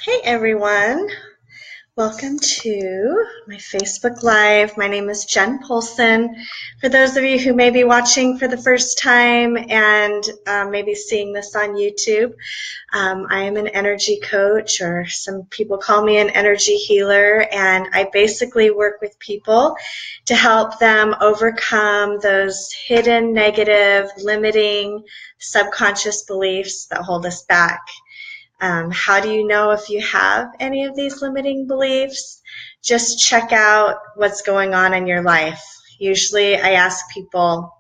Hey everyone, welcome to my Facebook Live. My name is Jen Polson. For those of you who may be watching for the first time and maybe seeing this on YouTube, I am an energy coach, or some people call me an energy healer, and I basically work with people to help them overcome those hidden, negative, limiting, subconscious beliefs that hold us back. How do you know if you have any of these limiting beliefs? Just check out what's going on in your life. Usually I ask people,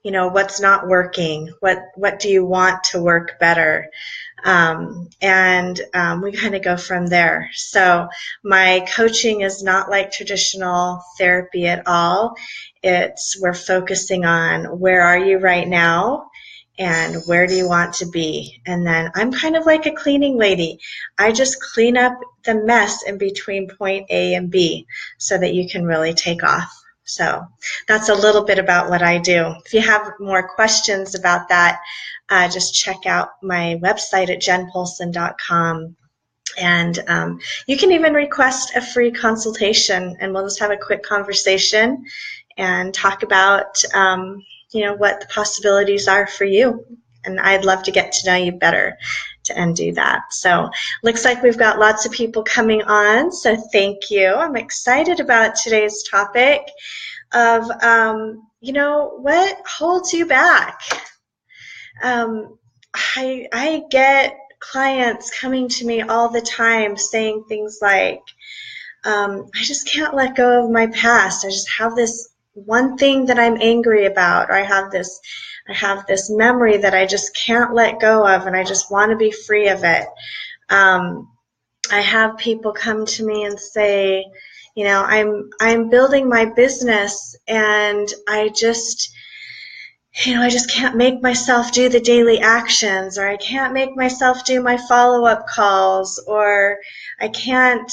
what's not working? What do you want to work better? We kind of go from there. So my coaching is not like traditional therapy at all. We're focusing on where are you right now? And where do you want to be? And then I'm kind of like a cleaning lady. I just clean up the mess in between point A and B so that you can really take off. So that's a little bit about what I do. If you have more questions about that, just check out my website at jenpolson.com. And you can even request a free consultation, and we'll just have a quick conversation and talk about what the possibilities are for you. And I'd love to get to know you better and do that. So looks like we've got lots of people coming on, so thank you. I'm excited about today's topic of what holds you back. I get clients coming to me all the time saying things like, I just can't let go of my past. I just have this one thing that I'm angry about, or I have this memory that I just can't let go of, and I just want to be free of it. I have people come to me and say, I'm building my business, and I just can't make myself do the daily actions, or I can't make myself do my follow-up calls, or I can't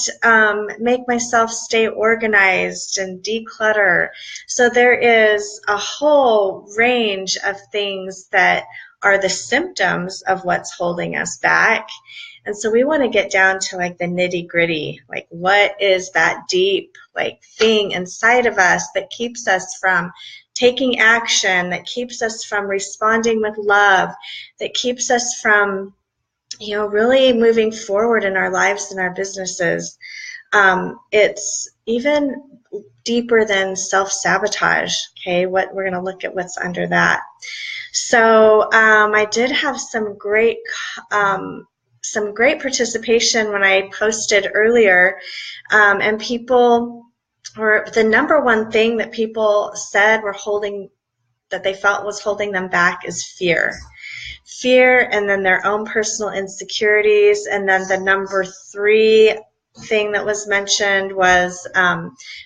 make myself stay organized and declutter. So there is a whole range of things that are the symptoms of what's holding us back. And so we want to get down to like the nitty-gritty, like what is that deep thing inside of us that keeps us from taking action, that keeps us from responding with love, that keeps us from really moving forward in our lives and our businesses. It's even deeper than self-sabotage. Okay, we're going to look at what's under that. So I did have some great participation when I posted earlier, and people, or the number one thing that people said that they felt was holding them back is fear. Fear, and then their own personal insecurities, and then the number 3 thing that was mentioned was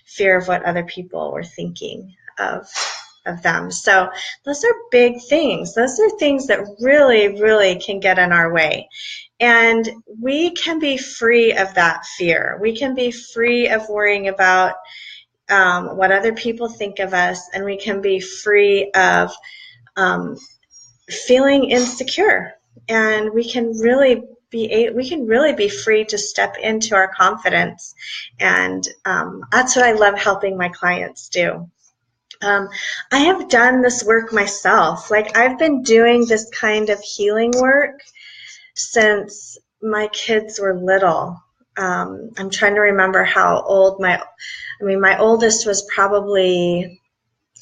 fear of what other people were thinking of them. So those are big things. Those are things that really, really can get in our way. And we can be free of that fear. We can be free of worrying about what other people think of us, and we can be free of feeling insecure. And we can really be free to step into our confidence. And that's what I love helping my clients do. I have done this work myself. I've been doing this kind of healing work since my kids were little. I'm trying to remember how old my oldest was probably,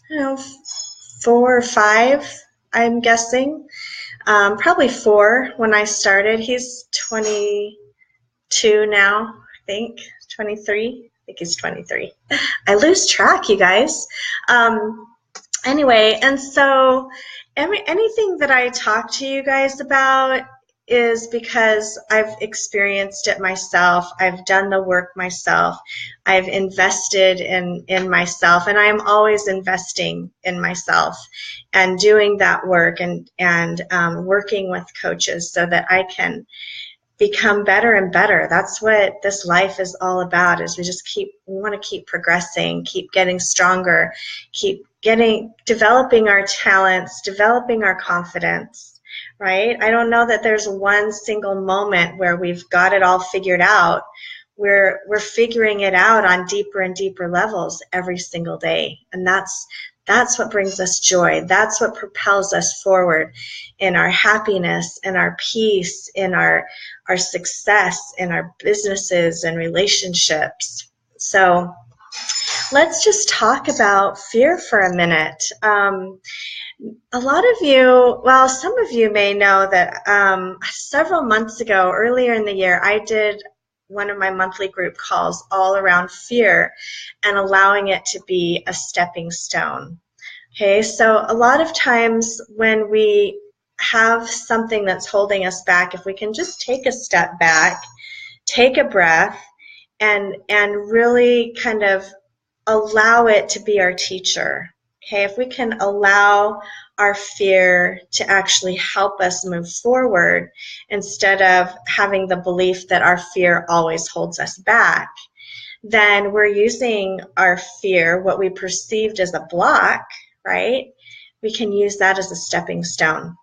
4 or 5, I'm guessing. Probably 4 when I started. He's 22 now, I think, 23. I think he's 23. I lose track, you guys. Anyway, and so anything that I talk to you guys about is because I've experienced it myself. I've done the work myself. I've invested in myself, and I'm always investing in myself and doing that work and working with coaches so that I can become better and better. That's what this life is all about, is we want to keep progressing, keep getting stronger, developing our talents, developing our confidence. right? I don't know that there's one single moment where we've got it all figured out. We're figuring it out on deeper and deeper levels every single day. And that's what brings us joy. That's what propels us forward in our happiness and our peace, in our success, in our businesses and relationships. So let's just talk about fear for a minute. A lot of you, well, some of you may know that several months ago, earlier in the year, I did one of my monthly group calls all around fear and allowing it to be a stepping stone. Okay, so a lot of times when we have something that's holding us back, if we can just take a step back, take a breath, and really kind of allow it to be our teacher. Okay, if we can allow our fear to actually help us move forward instead of having the belief that our fear always holds us back, then we're using our fear, what we perceived as a block, right? We can use that as a stepping stone.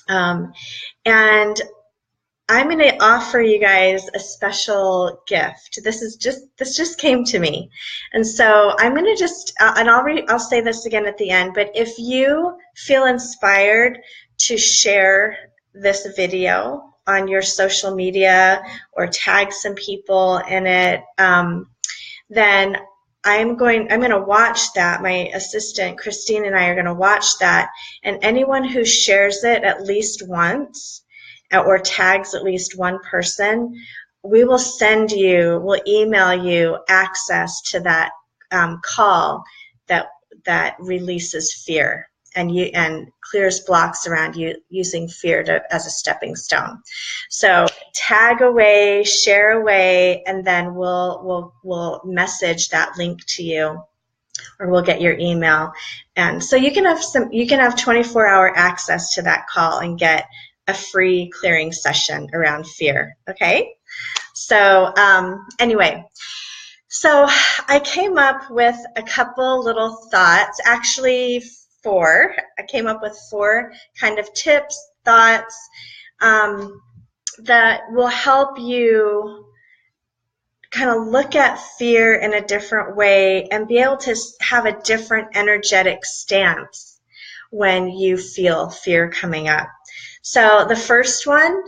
And I'm going to offer you guys a special gift. This just came to me, and so I'm going to just and I'll say this again at the end. But if you feel inspired to share this video on your social media or tag some people in it, then I'm going to watch that. My assistant Christine and I are going to watch that, and anyone who shares it at least once or tags at least one person, we'll email you access to that call that releases fear and clears blocks around you using fear as a stepping stone. So tag away, share away, and then we'll message that link to you, or we'll get your email. And so you can have 24-hour access to that call and get a free clearing session around fear. Okay, so anyway, so I came up with a couple little thoughts, actually 4. I came up with 4 kind of tips, thoughts that will help you kind of look at fear in a different way and be able to have a different energetic stance when you feel fear coming up. So the first one,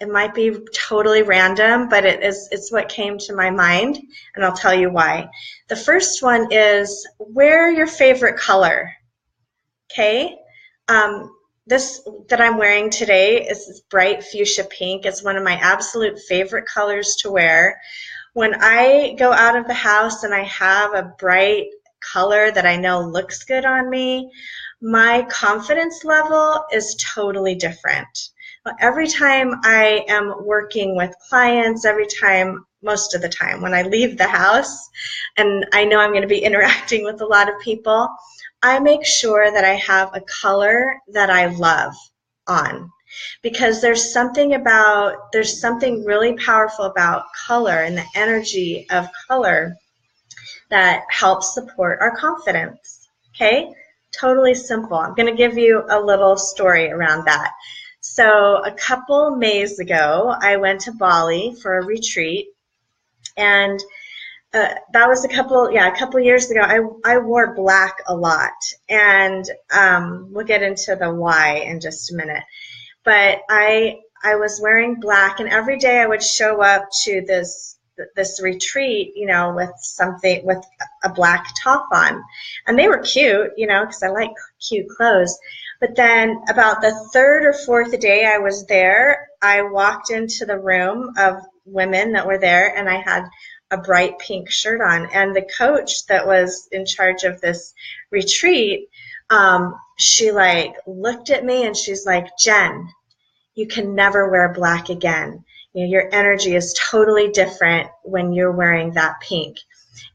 it might be totally random, but it's what came to my mind, and I'll tell you why. The first one is, wear your favorite color. Okay? This that I'm wearing today is this bright fuchsia pink. It's one of my absolute favorite colors to wear. When I go out of the house and I have a bright color that I know looks good on me, my confidence level is totally different. Every time I am working with clients, most of the time when I leave the house and I know I'm going to be interacting with a lot of people, I make sure that I have a color that I love on, because there's something really powerful about color and the energy of color that helps support our confidence. Okay? Totally simple. I'm going to give you a little story around that. So a couple Mays ago, I went to Bali for a retreat, and that was a couple years ago. I wore black a lot, and we'll get into the why in just a minute. But I was wearing black, and every day I would show up to this retreat, with a black top on, and they were cute, because I like cute clothes. But then about the 3rd or 4th day I was there, I walked into the room of women that were there, and I had a bright pink shirt on. And the coach that was in charge of this retreat, she looked at me and she's like, "Jen, you can never wear black again. Your energy is totally different when you're wearing that pink."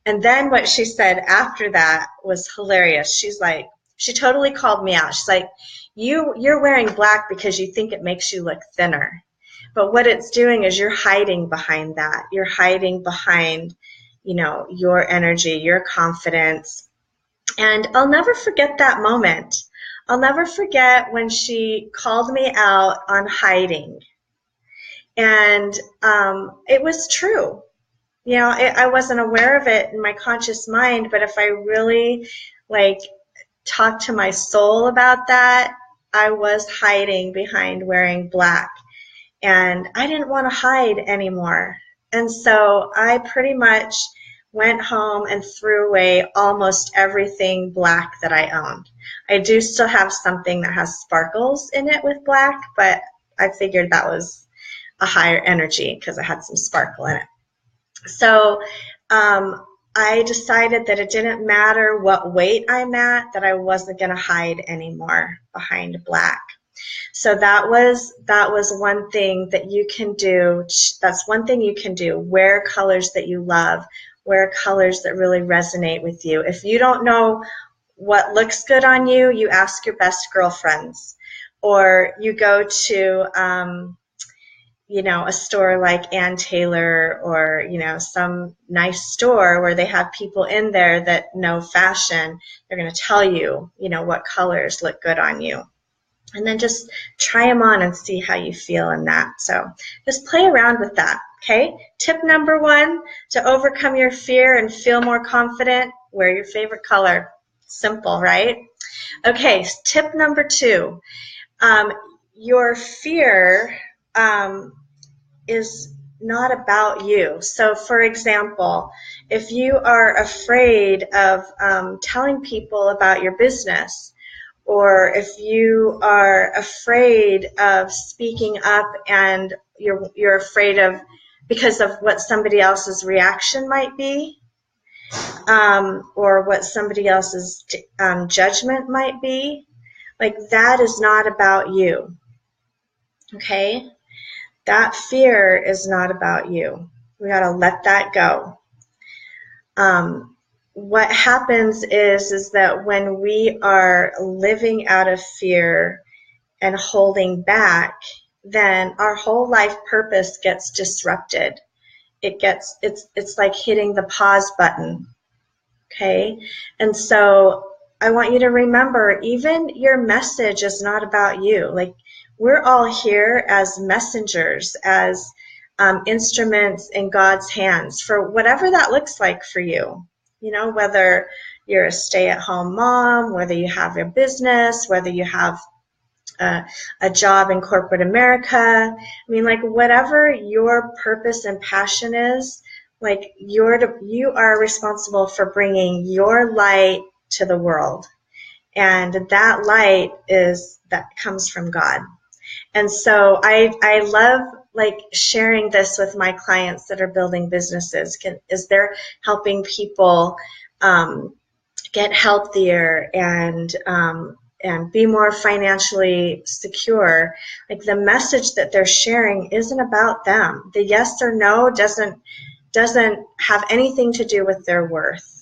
And then what she said after that was hilarious. She totally called me out. She's like, you're wearing black because you think it makes you look thinner. But what it's doing is you're hiding behind that. You're hiding behind, your energy, your confidence. And I'll never forget that moment. I'll never forget when she called me out on hiding. And it was true. You know, I wasn't aware of it in my conscious mind, but if I really like talked to my soul about that, I was hiding behind wearing black. And I didn't want to hide anymore. And so I pretty much went home and threw away almost everything black that I owned. I do still have something that has sparkles in it with black, but I figured that was a higher energy because it had some sparkle in it. So I decided that it didn't matter what weight I'm at, that I wasn't going to hide anymore behind black. So that was one thing that you can do. That's one thing you can do. Wear colors that you love. Wear colors that really resonate with you. If you don't know what looks good on you, you ask your best girlfriends, or you go to you know, a store like Ann Taylor, or, you know, some nice store where they have people in there that know fashion. They're going to tell you, you know, what colors look good on you. And then just try them on and see how you feel in that. So just play around with that, okay? Tip number 1, to overcome your fear and feel more confident, wear your favorite color. Simple, right? Okay, tip number 2, your fear is not about you. So for example, if you are afraid of telling people about your business, or if you are afraid of speaking up and you're afraid of, because of what somebody else's reaction might be, or what somebody else's judgment might be, like that is not about you, okay? That fear is not about you. We got to let that go. What happens is that when we are living out of fear and holding back, then our whole life purpose gets disrupted. It's like hitting the pause button, okay? And so I want you to remember, even your message is not about you. Like, we're all here as messengers, as instruments in God's hands for whatever that looks like for you. You know, whether you're a stay-at-home mom, whether you have a business, whether you have a job in corporate America. I mean, like, whatever your purpose and passion is, like, you are responsible for bringing your light to the world. And that light that comes from God. And so I love like sharing this with my clients that are building businesses, is they're helping people get healthier and be more financially secure. Like, the message that they're sharing isn't about them. The yes or no doesn't have anything to do with their worth.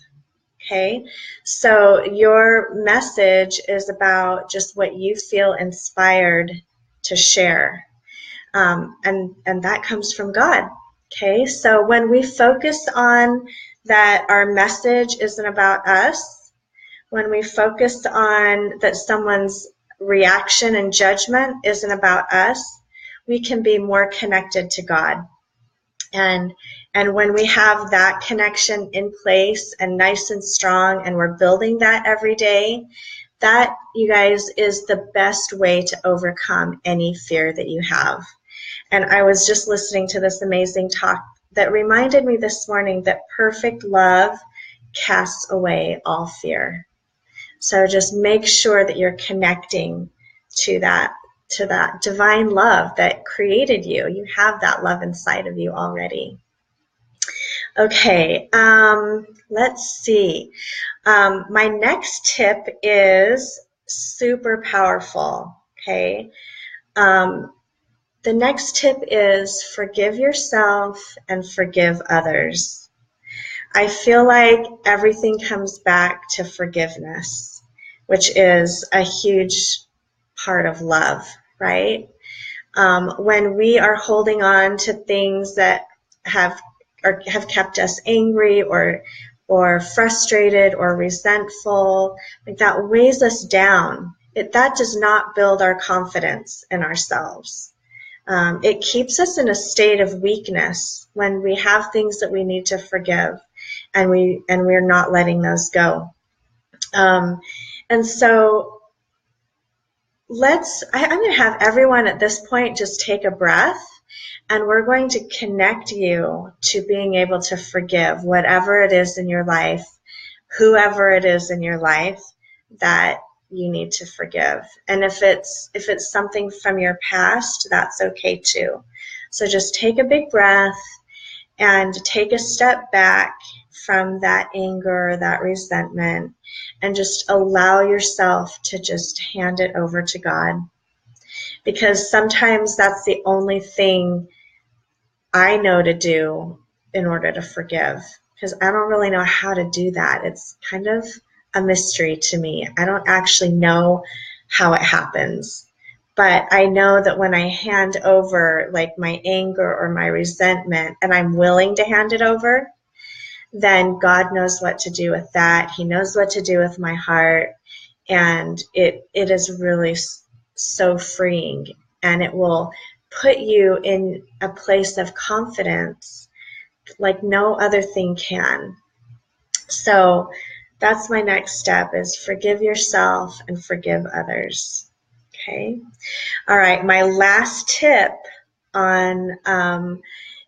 Okay, so your message is about just what you feel inspired to share, and that comes from God. Okay, so when we focus on that our message isn't about us, when we focus on that someone's reaction and judgment isn't about us, we can be more connected to God. And when we have that connection in place and nice and strong, and we're building that every day, that, you guys, is the best way to overcome any fear that you have. And I was just listening to this amazing talk that reminded me this morning that perfect love casts away all fear. So just make sure that you're connecting to that divine love that created you. You have that love inside of you already. Okay, let's see. My next tip is super powerful, okay? The next tip is forgive yourself and forgive others. I feel like everything comes back to forgiveness, which is a huge part of love, right? When we are holding on to things that have kept us angry or frustrated or resentful, like, that weighs us down. that does not build our confidence in ourselves. It keeps us in a state of weakness when we have things that we need to forgive, and we're not letting those go. And so I'm going to have everyone at this point just take a breath, and we're going to connect you to being able to forgive whatever it is in your life, whoever it is in your life that you need to forgive. And if it's something from your past, that's okay too. So just take a big breath and take a step back from that anger, that resentment, and just allow yourself to just hand it over to God. Because sometimes that's the only thing I know to do in order to forgive, because I don't really know how to do that. It's kind of a mystery to me. I don't actually know how it happens. But I know that when I hand over like my anger or my resentment, and I'm willing to hand it over, then God knows what to do with that. He knows what to do with my heart. And it is really so freeing. And it will put you in a place of confidence like no other thing can. So that's my next step, is forgive yourself and forgive others. Okay. All right. My last tip on,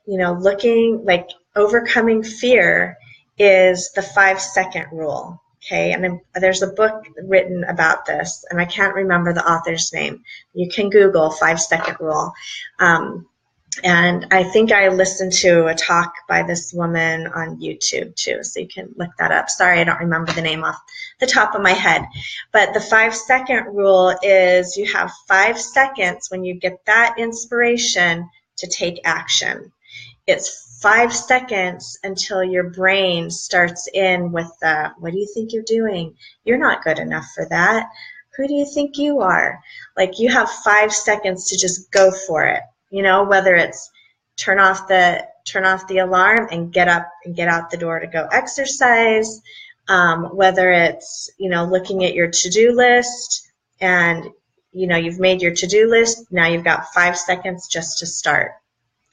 looking like overcoming fear is the 5-second rule. Okay. And there's a book written about this, and I can't remember the author's name. You can Google 5-second rule. And I think I listened to a talk by this woman on YouTube too, so you can look that up. Sorry, I don't remember the name off the top of my head. But the 5-second rule is you have 5 seconds when you get that inspiration to take action. It's 5 seconds until your brain starts in with the, what do you think you're doing? You're not good enough for that. Who do you think you are? Like, you have 5 seconds to just go for it. Whether it's turn off the alarm and get up and get out the door to go exercise, whether it's, looking at your to-do list and, you've made your to-do list. Now you've got 5 seconds just to start.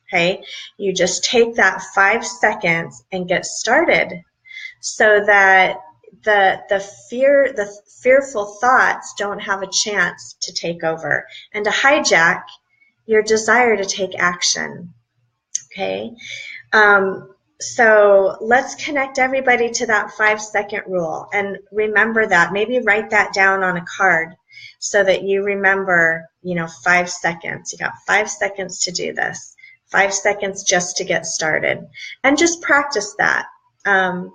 Okay. You just take that 5 seconds and get started, so that the fearful thoughts don't have a chance to take over and to hijack your desire to take action. Okay. So let's connect everybody to that 5-second rule, and remember that. Maybe write that down on a card so that you remember, 5 seconds. You got 5 seconds to do this. 5 seconds just to get started, and just practice that. You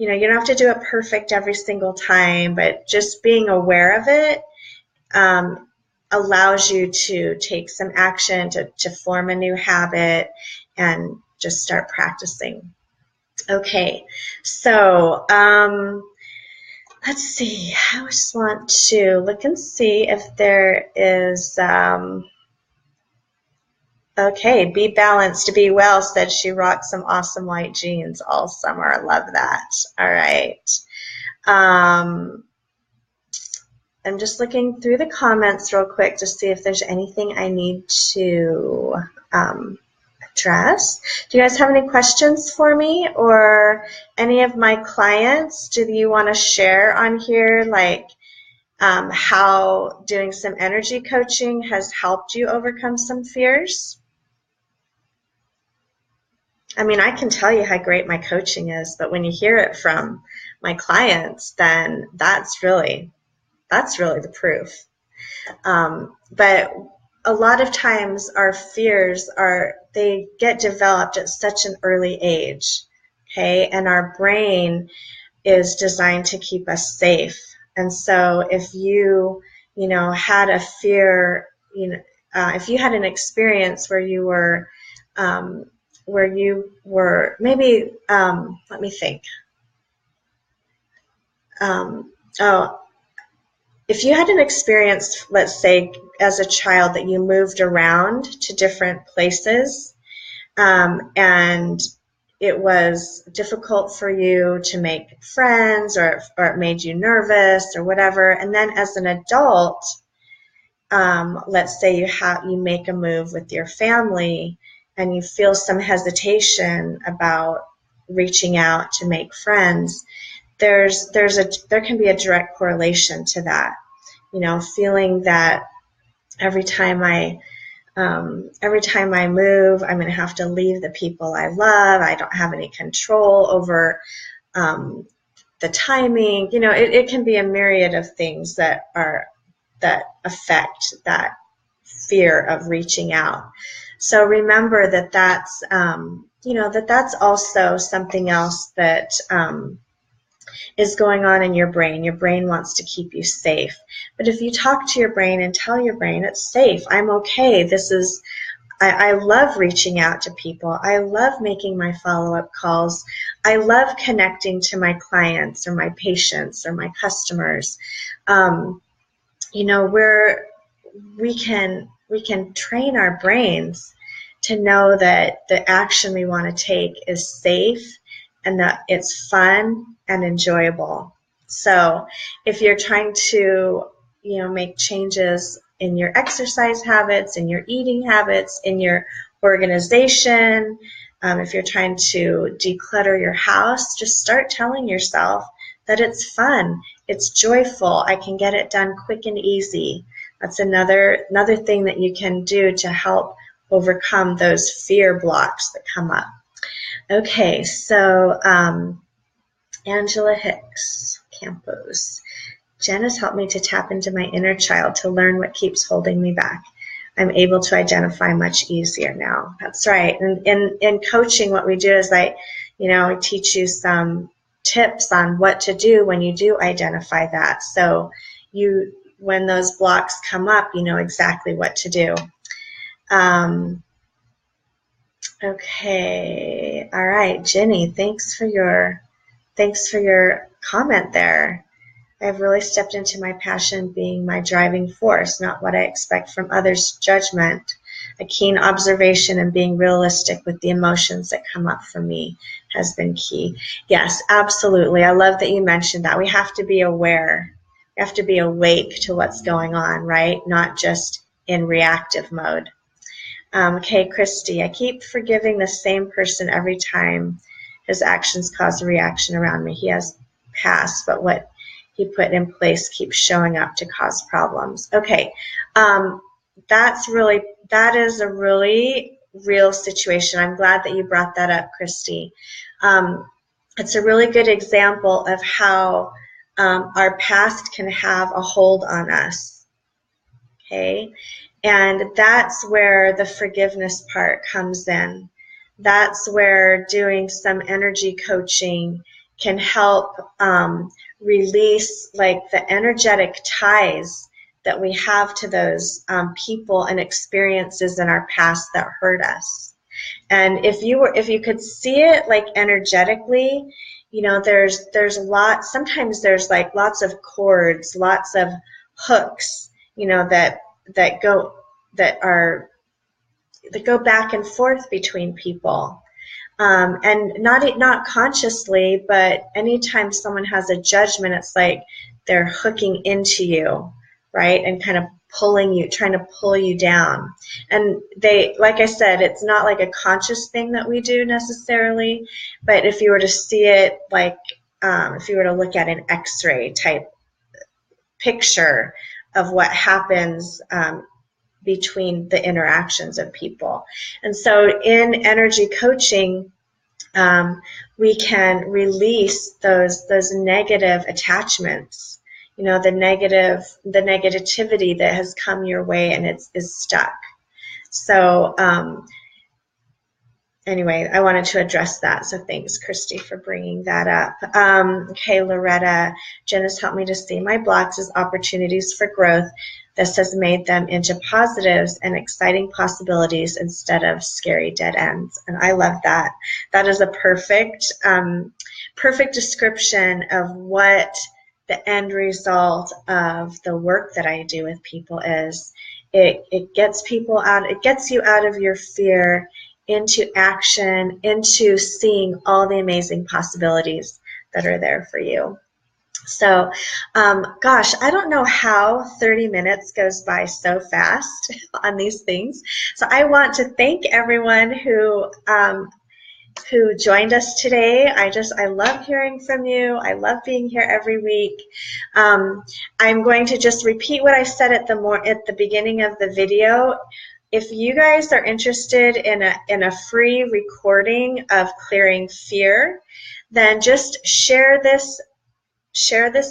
don't have to do it perfect every single time, but just being aware of it allows you to take some action, to form a new habit, and just start practicing. Okay, so let's see. I just want to look and see if there is, okay, Be Balanced, Be Well said she rocked some awesome white jeans all summer. I love that. All right. I'm just looking through the comments real quick to see if there's anything I need to address. Do you guys have any questions for me, or any of my clients? Do you want to share on here, like how doing some energy coaching has helped you overcome some fears? I mean, I can tell you how great my coaching is, but when you hear it from my clients, then that's really the proof. But a lot of times our fears they get developed at such an early age, okay? And our brain is designed to keep us safe. And so if you had a fear, if you had an experience where you were maybe, let me think. If you had an experience, let's say, as a child, that you moved around to different places, and it was difficult for you to make friends, or it made you nervous or whatever. And then as an adult, let's say you make a move with your family and you feel some hesitation about reaching out to make friends. There can be a direct correlation to that. Feeling that every time I move, I'm going to have to leave the people I love. I don't have any control over the timing. It can be a myriad of things that affect that fear of reaching out. So remember that's also something else that is going on in your brain. Your brain wants to keep you safe. But if you talk to your brain and tell your brain, it's safe, I'm okay, I love reaching out to people, I love making my follow-up calls, I love connecting to my clients or my patients or my customers. We can train our brains to know that the action we want to take is safe and that it's fun and enjoyable. So if you're trying to, make changes in your exercise habits, in your eating habits, in your organization, if you're trying to declutter your house, just start telling yourself that it's fun, it's joyful, I can get it done quick and easy. That's another thing that you can do to help overcome those fear blocks that come up. Okay, so Angela Hicks Campos. Jen has helped me to tap into my inner child to learn what keeps holding me back. I'm able to identify much easier now. That's right. And in coaching, what we do is we teach you some tips on what to do when you do identify that. So when those blocks come up, you know exactly what to do. Okay. All right, Jenny, thanks for your comment there. I've really stepped into my passion being my driving force, not what I expect from others' judgment. A keen observation and being realistic with the emotions that come up for me has been key. Yes, absolutely. I love that you mentioned that. We have to be aware. We have to be awake to what's going on, right? Not just in reactive mode. Okay, Christy, I keep forgiving the same person every time his actions cause a reaction around me. He has passed, but what he put in place keeps showing up to cause problems. Okay, that is a really real situation. I'm glad that you brought that up, Christy. It's a really good example of how our past can have a hold on us. Okay, and that's where the forgiveness part comes in. That's where doing some energy coaching can help release the energetic ties that we have to those people and experiences in our past that hurt us. And if you could see it energetically, there's sometimes there's lots of cords, lots of hooks, that go back and forth between people. And not consciously, but anytime someone has a judgment, it's like they're hooking into you, right? And kind of trying to pull you down. And like I said, it's not like a conscious thing that we do necessarily, but if you were to see it if you were to look at an X-ray type picture of what happens between the interactions of people. And so in energy coaching, we can release those negative attachments, the negativity that has come your way and is stuck. So anyway, I wanted to address that. So thanks, Christy, for bringing that up. Okay, Loretta, Jen has helped me to see my blocks as opportunities for growth. This has made them into positives and exciting possibilities instead of scary dead ends. And I love that. That is a perfect description of what the end result of the work that I do with people is. It gets you out of your fear. into action, into seeing all the amazing possibilities that are there for you. So, gosh, I don't know how 30 minutes goes by so fast on these things. So I want to thank everyone who joined us today. I love hearing from you. I love being here every week. I'm going to just repeat what I said at the beginning of the video. If you guys are interested in a free recording of clearing fear, then just share this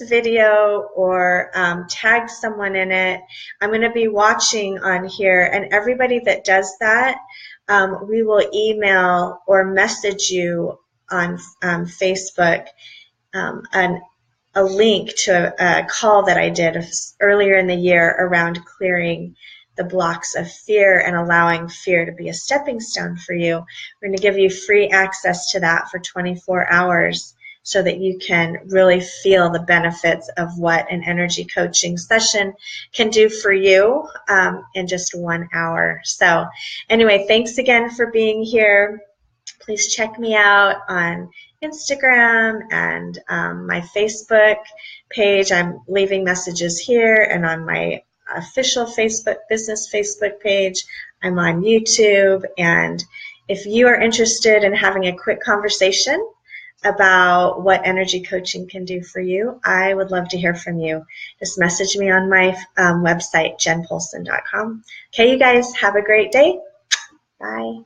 video or tag someone in it. I'm going to be watching on here, and everybody that does that, we will email or message you on Facebook a link to a call that I did earlier in the year around clearing the blocks of fear and allowing fear to be a stepping stone for you. We're going to give you free access to that for 24 hours so that you can really feel the benefits of what an energy coaching session can do for you in just 1 hour. So anyway, thanks again for being here. Please check me out on Instagram and my Facebook page. I'm leaving messages here, and on my official business Facebook page. I'm on YouTube, and if you are interested in having a quick conversation about what energy coaching can do for you, I would love to hear from you. Just message me on my website, jenpolson.com. Okay, you guys, have a great day. Bye.